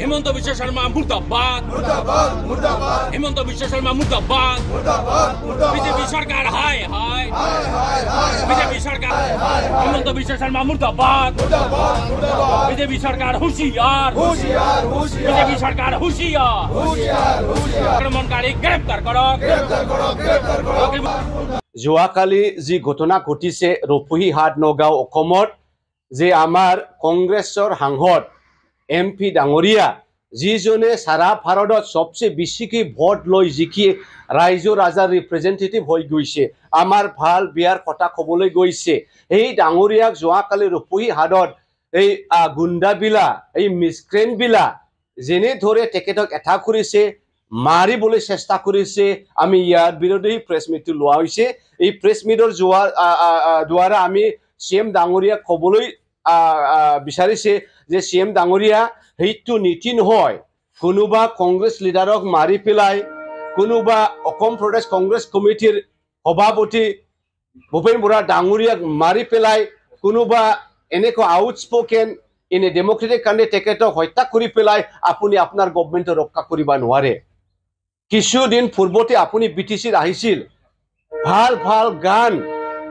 हेमंत विश्व शर्मा मुर्दाबाद मुर्दाबाद मुर्दाबाद हेमंत विश्व शर्मा मुर्दाबाद मुर्दाबाद मुर्दाबाद बीजेपी सरकार हाय हाय हाय हाय हाय बीजेपी सरकार हेमंत विश्व शर्मा मुर्दाबाद मुर्दाबाद मुर्दाबाद बीजेपी सरकार होशियार होशियार होशियार बीजेपी सरकार होशियार होशियार होशियार आक्रमणकारी ग्रेप्तार करो গ্রেফতার করো গ্রেফতার করো যোৱাকালি যি ঘটনা ঘটিছে ৰপুহিহাট নগাঁও অসমত যে আমাৰ কংগ্ৰেছৰ সাংসদ MP ডাঙৰীয়া যিজনে সাৰা ভাৰতত সবচেয়ে বেছিকৈ ভোট লৈ জিকি ৰাইজৰ ৰাজাৰ ৰিপ্ৰেজেন্টেটিভ হৈ গৈছে আমাৰ ভাল বিয়াৰ কথা ক'বলৈ গৈছে এই ডাঙৰীয়াক যোৱাকালি ৰপুহিহাটত এই গুণ্ডাবিলা এই মিসক্ৰেণ্টবিলা যেনে ধৰে তেখেতক এটাক কৰিছে মাৰিবলৈ চেষ্টা কৰিছে আমি ইয়াৰ বিৰুদ্ধে প্ৰেছ মিট লোৱা হৈছে এই প্ৰেছ মিটৰ দ্বাৰা আমি CM ডাঙৰীয়া ক'বলৈ বিচাৰিছে যে CM ডাঙৰীয়া সেইটো নীতি নহয় কোনোবা কংগ্ৰেছ লিডাৰক মাৰি পেলাই কোনোবা অসম প্ৰদেশ কংগ্ৰেছ কমিটিৰ সভাপতি ভূপেন বৰা ডাঙৰীয়াক মাৰি পেলাই কোনোবা এনেকুৱা outspoken in a democratic country তেখেতক হত্যা কৰি পেলাই আপুনি আপোনাৰ গভৰ্ণমেণ্টক ৰক্ষা কৰিব নোৱাৰে কিছুদিন পূৰ্বতে আপুনি BTCত আহিছিল ভাল ভাল গান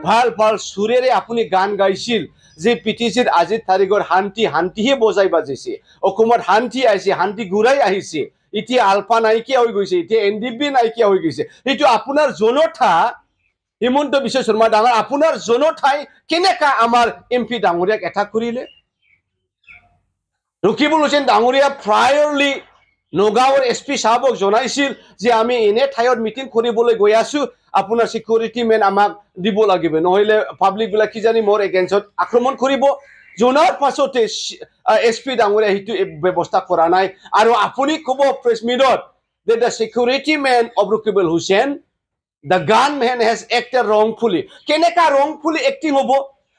ভাল ভাল সুৰেৰে আপুনি গান গাইছিল যে BTCত আজিৰ তাৰিখৰ শান্তি শান্তিহে বজাই বাজিছে অসমত শান্তি আহিছে শান্তি ঘূৰাই আহিছে এতিয়া আলফা নাইকিয়া হৈ গৈছে এতিয়া NDP নাইকিয়া হৈ গৈছে এইটো আপোনাৰ জনতা হিমন্ত বিশ্ব শৰ্মা ডাঙৰ আপোনাৰ জনতাই কেনেকা আমাৰ MP ডাঙৰীয়াক এটাক কৰিলে ৰকিবুল হুছেইন ডাঙৰীয়া প্ৰায়ৰলি নগাঁৱৰ SP সাহেবক জনাইছিল যে আমি এনে ঠাইত মিটিং কৰিবলৈ গৈ আছো আপোনাৰ সিকিউৰিটি মেন আমাক দিব লাগিব নহলে পাব্লিক বিলাক কি জানি মোৰ এগেইনষ্টত আক্ৰমণ কৰিব জনাৰ পাছতে SP ডাঙৰীয়া হিটো ব্যৱস্থা কৰা নাই আৰু আপুনি ক'ব প্ৰেছ মিটত that the security man of Rukibul Hussain the gunman has acted wrongfully কেনেকা wrongfully acting হ'ব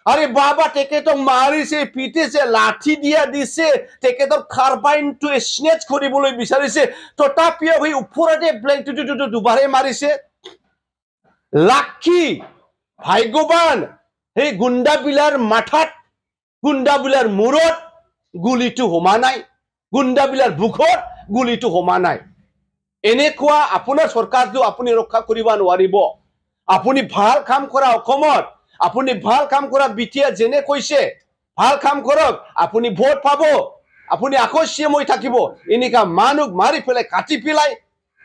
আরে বাবা তেখেতক মাৰিছে পিটিছে লাঠি দিয়া দিছে তেখেতক কাৰ্বাইনটো স্নেচ কৰিবলৈ বিচাৰিছে তথাপিও হৈ ওপৰতে ব্লেংকটো দুবাৰে মাৰিছে লাকি ভাগ্যবান এই গুণ্ডাবিলাৰ মাথাত গুণ্ডাবিলাৰ মূৰত গুলিটো হোমা নাই গুণ্ডাবিলাৰ বুকত গুলিটো হোমা নাই এনেকুৱা আপোনাৰ চৰকাৰটো আপুনি ৰক্ষা কৰিব নোৱাৰিব আপুনি ভাল কাম কৰা অসমত আপুনি ভাল কাম কৰা বিটিয়া যেনে কৈছে ভাল কাম কৰক আপুনি ভোট পাব আপুনি আকস্মিক হৈ থাকিব এনেকা মানুহ মাৰি পেলাই কাটি পেলাই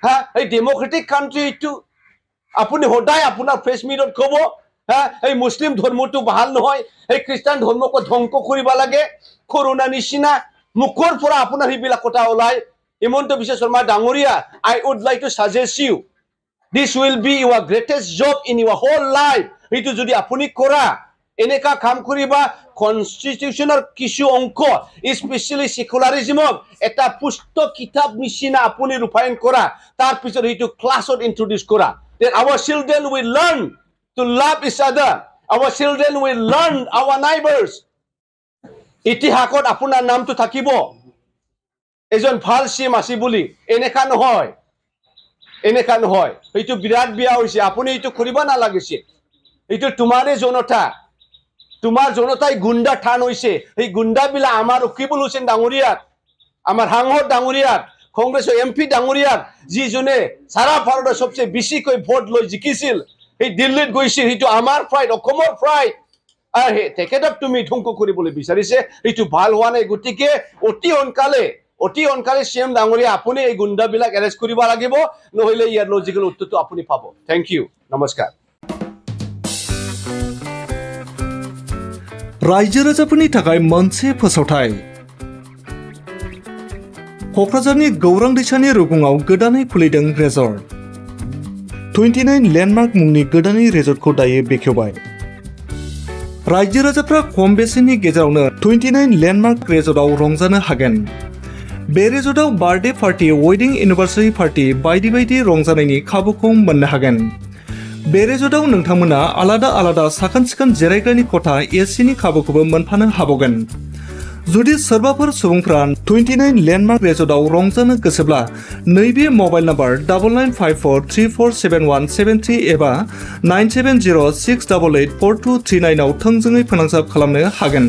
হা এই ডেমক্ৰেটিক কাণ্ট্ৰি ইটো আপুনি সদায় আপোনাৰ প্ৰেছ মিটত ক'ব হা এই মুছলিম ধৰ্মটো ভাল নহয় এই খ্ৰীষ্টান ধৰ্মক ধ্বংস কৰিব লাগে কৰোনা নিচিনা মুখৰ পৰা আপোনাৰ এইবিলাক কথা ওলাই হিমন্ত বিশ্ব শৰ্মা ডাঙৰীয়া I would like to suggest you this will be your greatest job in your whole life এইটো যদি আপুনি কৰা এনেকা কাম কৰিবা কনস্টিটিউশনৰ কিছু অংক স্পেশালি সেকুলাৰিজমক এটা পুস্তক কিতাপ নিচিনা আপুনি ৰূপায়ণ কৰা তাৰ পিছত এইটো ক্লাছত ইন্ট্ৰোডিউস কৰা that our children will learn to love each other our children will learn our neighbors ইতিহাসত আপোনাৰ নামটো থাকিব এজন ভাল CM আছে বুলি এনেকা নহয় এইটো বিৰাট বিয়া হৈছে আপুনি এইটো কৰিব নালাগিছে এইটো তোমাৰে জনতা তোমাৰ জনতাই গুণ্ডা ঠান হৈছে এই গুণ্ডাবিলা আমাৰ ৰকিবুল হুছেইন ডাঙৰীয়াক আমাৰ সাংসদ ডাঙৰীয়াক কংগ্ৰেছৰ MP ডাঙৰীয়াক যিজনে সাৰা ভাৰতৰ সবচেয়ে বেছিকৈ ভোট লৈ জিকিছিল এই দিল্লীত গৈছিল এইটো আমাৰ প্ৰাইড অসমৰ প্ৰাইড আৰু তেখেতক তুমি ধ্বংস কৰিবলৈ বিচাৰিছে এইটো ভাল হোৱা নাই গতিকে অতি অনকালে CM ডাঙৰীয়া আপুনি এই গুণ্ডাবিলাক এৰেষ্ট কৰিব লাগিব নহলে ইয়াৰ লজিকেল উত্তৰটো আপুনি পাব থ্যাংক ইউ নমস্কাৰ रायजो राजाफोरनि थाखाय मोनसे फोसावथाय क'क्राझारनि गौरां दैसानि रुगुङाव गोदानै खुलिदों रेजर्ट 29 लेन्डमार्क मुंनि गोदानै रेजर्टखौ दायो बेखेवबाय रायजो राजाफ्रा खम बेसेननि गेजेरावनो 29 लेन्डमार्क रेजर्टआव रंजानो हागोन बे रेजर्टआव birthday party wedding anniversary party बायदि बायदि रंजानायनि खाबुखौ मोननो हागोन बे रेजर्टआव नोंथांमोना आलादा आलादा साखोन सिखोन जिरायग्रानि खथा एसिनि खाबुखौबो मोनफानो हाबावगोन जुदि सोरबाफोर सुबुंफ्रा 29 लेन्डमार्क रेजर्टआव रंजानो गोसोब्ला नैबे मबाइल नम्बर 9954347173 एबा 9706884239 आव थोंजोङै फोनांजाब खालामनो हागोन।